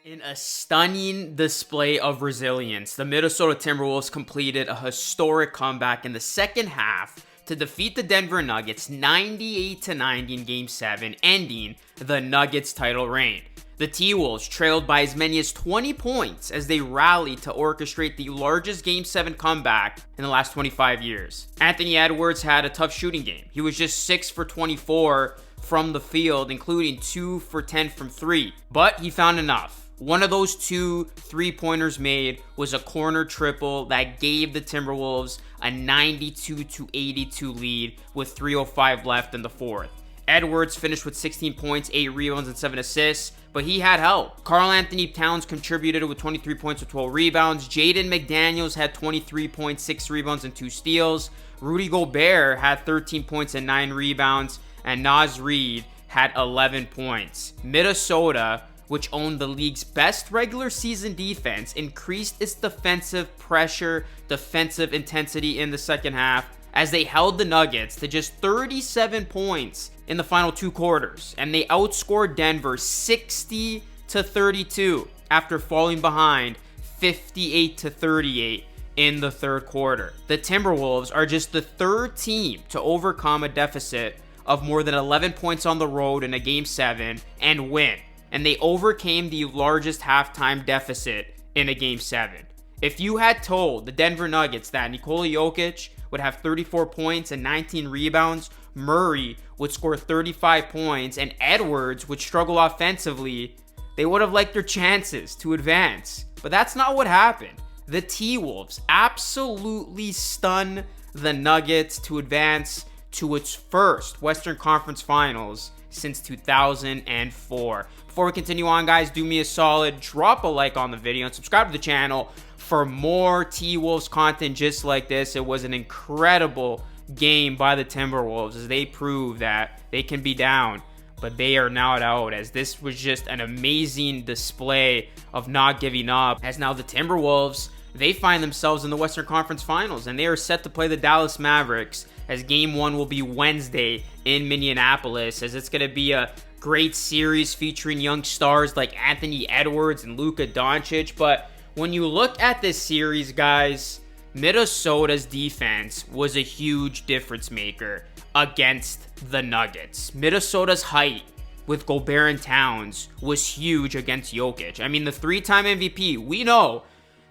In a stunning display of resilience, the Minnesota Timberwolves completed a historic comeback in the second half to defeat the Denver Nuggets 98-90 in Game 7, ending the Nuggets' title reign. The T-Wolves trailed by as many as 20 points as they rallied to orchestrate the largest Game 7 comeback in the last 25 years. Anthony Edwards had a tough shooting game. He was just 6 for 24 from the field, including 2 for 10 from 3, but he found enough. One of those 2 3-pointers made was a corner triple that gave the Timberwolves a 92-82 lead with 3:05 left in the fourth. Edwards finished with 16 points, 8 rebounds, and 7 assists, but he had help. Karl-Anthony Towns contributed with 23 points and 12 rebounds. Jaden McDaniels had 23 points, 6 rebounds, and 2 steals. Rudy Gobert had 13 points and 9 rebounds, and Naz Reid had 11 points. Minnesota, which owned the league's best regular season defense, increased its defensive pressure, defensive intensity in the second half as they held the Nuggets to just 37 points in the final 2 quarters, and they outscored Denver 60-32 after falling behind 58-38 in the third quarter. The Timberwolves are just the 3rd team to overcome a deficit of more than 11 points on the road in a Game 7 and win. And they overcame the largest halftime deficit in a Game 7. If you had told the Denver Nuggets that Nikola Jokic would have 34 points and 19 rebounds, Murray would score 35 points, and Edwards would struggle offensively, they would have liked their chances to advance. But that's not what happened. The T-Wolves absolutely stunned the Nuggets to advance to its first Western Conference Finals since 2004. Before we continue on, guys, do me a solid, drop a like on the video and subscribe to the channel for more T-Wolves content just like this. It was an incredible game by the Timberwolves as they proved that they can be down, but they are not out, as this was just an amazing display of not giving up. As now the Timberwolves, they find themselves in the Western Conference Finals, and they are set to play the Dallas Mavericks, as Game 1 will be Wednesday in Minneapolis, as it's going to be a great series featuring young stars like Anthony Edwards and Luka Doncic. But when you look at this series, guys, Minnesota's defense was a huge difference maker against the Nuggets. Minnesota's height with Gobert and Towns was huge against Jokic. I mean, the 3-time MVP, we know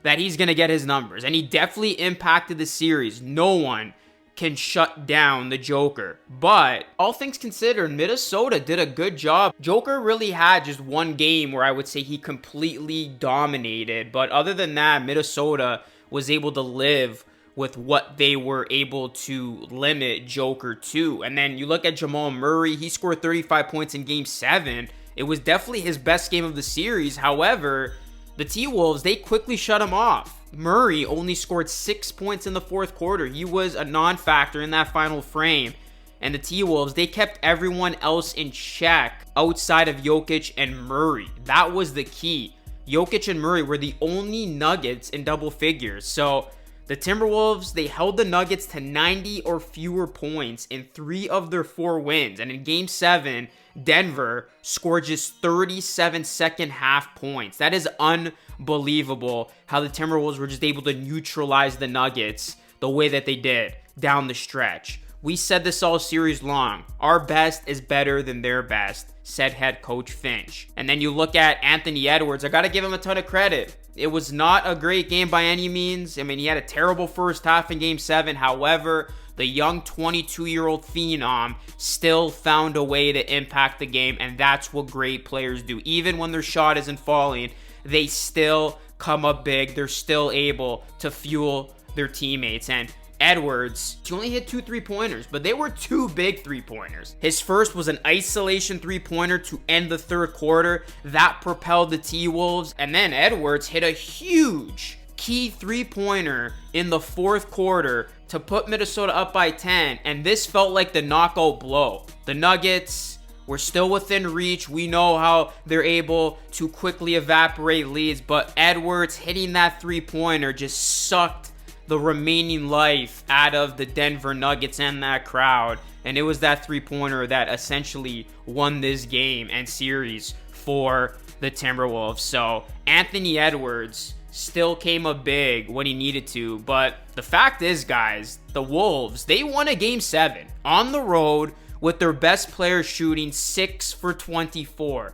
that he's going to get his numbers, and he definitely impacted the series. No one can shut down the Joker. But all things considered, Minnesota did a good job. Joker really had just one game where I would say he completely dominated. But other than that, Minnesota was able to live with what they were able to limit Joker to. And then you look at Jamal Murray, he scored 35 points in Game 7. It was definitely his best game of the series. However, the T-Wolves, they quickly shut him off. Murray only scored 6 points in the fourth quarter. He was a non-factor in that final frame. And the T-Wolves, they kept everyone else in check outside of Jokic and Murray. That was the key. Jokic and Murray were the only Nuggets in double figures. So the Timberwolves, they held the Nuggets to 90 or fewer points in 3 of their 4 wins. And in Game 7, Denver scored just 37 second half points. That is unbelievable how the Timberwolves were just able to neutralize the Nuggets the way that they did down the stretch. We said this all series long. Our best is better than their best, said head coach Finch. And then you look at Anthony Edwards. I got to give him a ton of credit. It was not a great game by any means. I mean, he had a terrible first half in Game 7. However, the young 22-year-old phenom still found a way to impact the game, and that's what great players do. Even when their shot isn't falling, they still come up big. They're still able to fuel their teammates. And Edwards, he only hit 2 3-pointers, but they were 2 big 3-pointers. His first was an isolation 3-pointer to end the third quarter. That propelled the T-Wolves. And then Edwards hit a huge key 3-pointer in the fourth quarter to put Minnesota up by 10. And this felt like the knockout blow. The Nuggets were still within reach. We know how they're able to quickly evaporate leads, but Edwards hitting that 3-pointer just sucked the remaining life out of the Denver Nuggets and that crowd. And it was that 3-pointer that essentially won this game and series for the Timberwolves. So Anthony Edwards still came up big when he needed to. But the fact is, guys, the Wolves, they won a game 7 on the road with their best player shooting 6 for 24.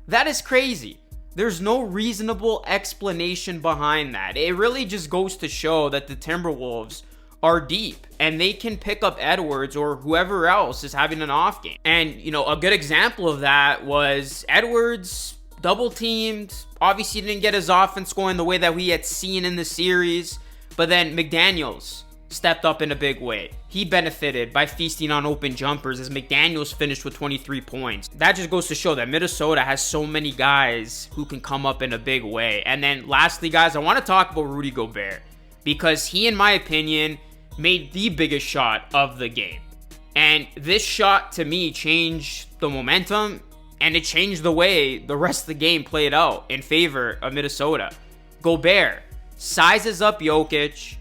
That is crazy. There's no reasonable explanation behind that. It really just goes to show that the Timberwolves are deep and they can pick up Edwards or whoever else is having an off game. And, you know, a good example of that was Edwards double teamed. Obviously didn't get his offense going the way that we had seen in the series, but then McDaniels stepped up in a big way. He benefited by feasting on open jumpers as McDaniels finished with 23 points. That just goes to show that Minnesota has so many guys who can come up in a big way. And then lastly, guys, I want to talk about Rudy Gobert because he, in my opinion, made the biggest shot of the game. And this shot, to me, changed the momentum and it changed the way the rest of the game played out in favor of Minnesota. Gobert sizes up Jokic,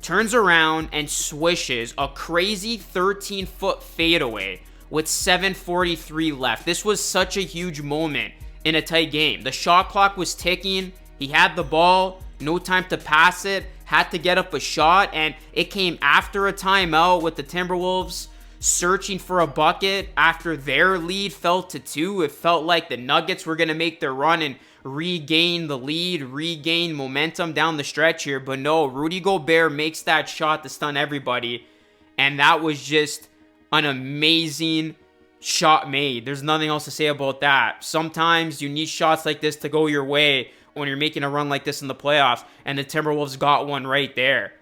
turns around and swishes a crazy 13-foot fadeaway with 7:43 left. This was such a huge moment in a tight game. The shot clock was ticking. He had the ball, no time to pass it, had to get up a shot, and it came after a timeout with the Timberwolves searching for a bucket after their lead fell to 2. It felt like the Nuggets were going to make their run and regain the lead, regain momentum down the stretch here. But no, Rudy Gobert makes that shot to stun everybody. And that was just an amazing shot made. There's nothing else to say about that. Sometimes you need shots like this to go your way when you're making a run like this in the playoffs. And the Timberwolves got one right there.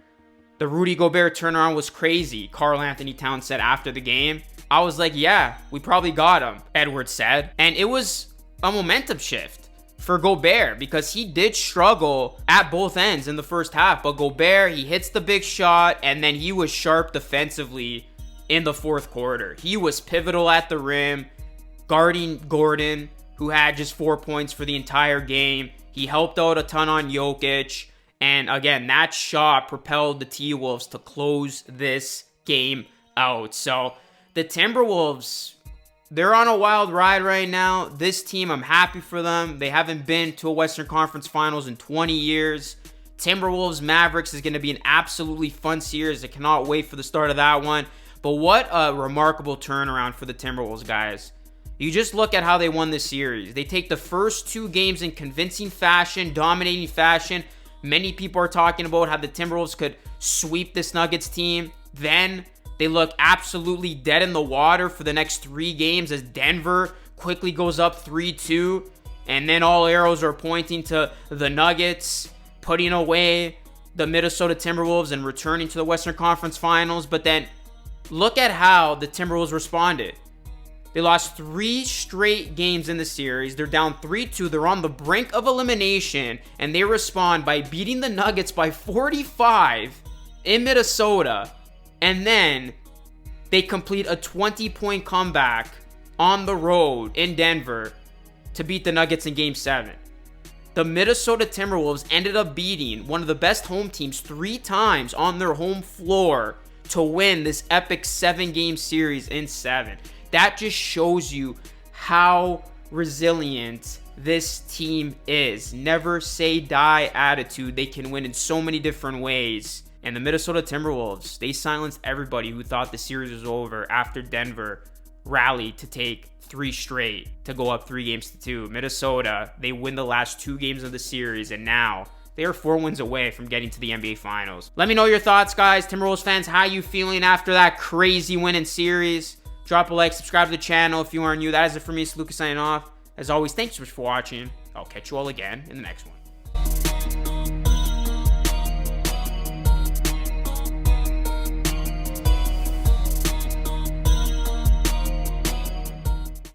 The Rudy Gobert turnaround was crazy, Karl Anthony Towns said after the game. I was like, yeah, we probably got him, Edwards said. And it was a momentum shift for Gobert because he did struggle at both ends in the first half. But Gobert, he hits the big shot and then he was sharp defensively in the fourth quarter. He was pivotal at the rim, guarding Gordon, who had just 4 points for the entire game. He helped out a ton on Jokic. And again, that shot propelled the T-Wolves to close this game out. So the Timberwolves, they're on a wild ride right now. This team, I'm happy for them. They haven't been to a Western Conference Finals in 20 years. Timberwolves Mavericks is going to be an absolutely fun series. I cannot wait for the start of that one. But what a remarkable turnaround for the Timberwolves, guys. You just look at how they won this series. They take the first 2 games in convincing fashion, dominating fashion. Many people are talking about how the Timberwolves could sweep this Nuggets team. Then they look absolutely dead in the water for the next 3 games as Denver quickly goes up 3-2. And then all arrows are pointing to the Nuggets putting away the Minnesota Timberwolves and returning to the Western Conference Finals. But then look at how the Timberwolves responded. They lost 3 straight games in the series. They're down 3-2. They're on the brink of elimination. And they respond by beating the Nuggets by 45 in Minnesota. And then they complete a 20-point comeback on the road in Denver to beat the Nuggets in Game 7. The Minnesota Timberwolves ended up beating one of the best home teams 3 times on their home floor to win this epic 7-game series in 7. That just shows you how resilient this team is. Never say die attitude. They can win in so many different ways. And the Minnesota Timberwolves, they silenced everybody who thought the series was over after Denver rallied to take 3 straight to go up 3-2. Minnesota, they win the last 2 games of the series, and now they are 4 wins away from getting to the NBA Finals. Let me know your thoughts, guys. Timberwolves fans, how you feeling after that crazy win in series? Drop a like, subscribe to the channel if you are new. That is it for me. It's Lucas signing off. As always, thanks so much for watching. I'll catch you all again in the next one.